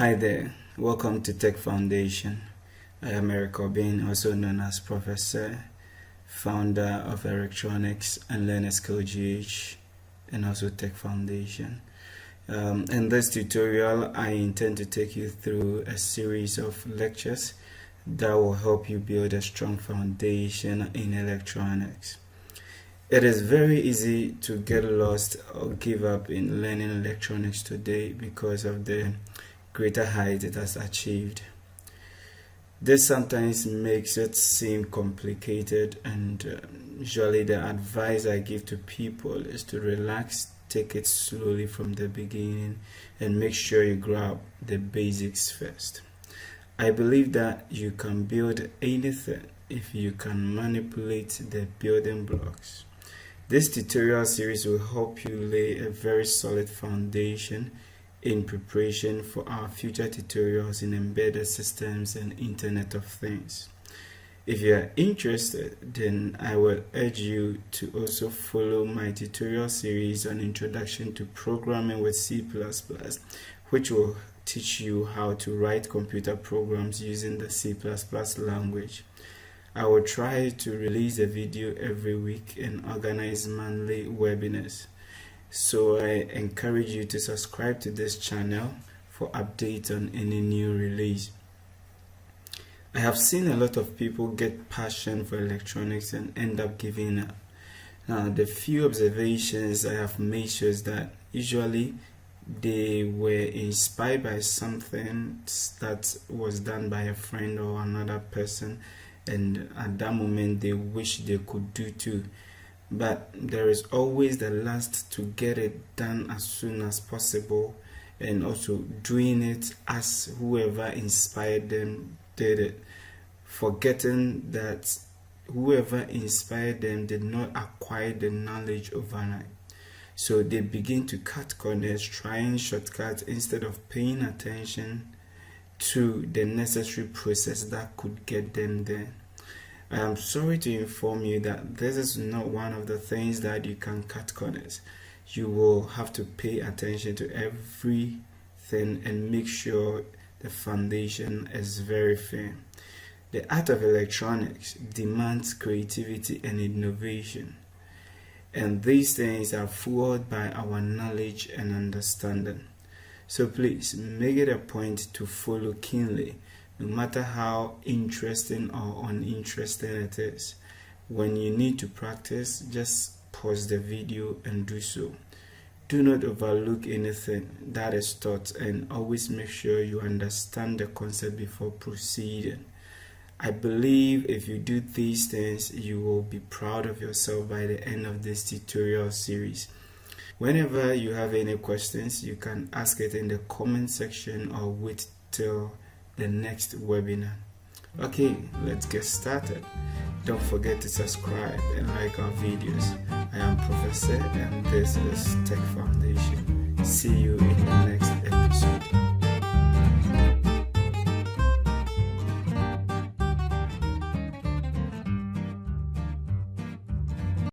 Hi there, welcome to Tech Foundation. I am Eric Obin, also known as Professor, founder of Electronics and Learner Skill GH, and also Tech Foundation. In this tutorial, I intend to take you through a series of lectures that will help you build a strong foundation in electronics. It is very easy to get lost or give up in learning electronics today because of the greater height it has achieved. This sometimes makes it seem complicated, and usually the advice I give to people is to relax, take it slowly from the beginning, and make sure you grab the basics first. I believe that you can build anything if you can manipulate the building blocks. This tutorial series will help you lay a very solid foundation in preparation for our future tutorials in embedded systems and Internet of Things. If you are interested, then I will urge you to also follow my tutorial series on Introduction to Programming with C++, which will teach you how to write computer programs using the C++ language. I will try to release a video every week and organize monthly webinars. So I encourage you to subscribe to this channel for updates on any new release. I have seen a lot of people get passion for electronics and end up giving up. Now, the few observations I have made shows that usually they were inspired by something that was done by a friend or another person, and at that moment they wish they could do too. But there is always the lust to get it done as soon as possible, and also doing it as whoever inspired them did it, forgetting that whoever inspired them did not acquire the knowledge overnight. So they begin to cut corners, trying shortcuts instead of paying attention to the necessary process that could get them there. I am sorry to inform you that this is not one of the things that you can cut corners. You will have to pay attention to everything and make sure the foundation is very firm. The art of electronics demands creativity and innovation, and these things are fueled by our knowledge and understanding. So please make it a point to follow keenly, no matter how interesting or uninteresting it is. When you need to practice, just pause the video and do so. Do not overlook anything that is taught, and always make sure you understand the concept before proceeding. I believe if you do these things, you will be proud of yourself by the end of this tutorial series. Whenever you have any questions, you can ask it in the comment section or wait till the next webinar. Okay, let's get started. Don't forget to subscribe and like our videos. I am Professor, and this is Tech Foundation. See you in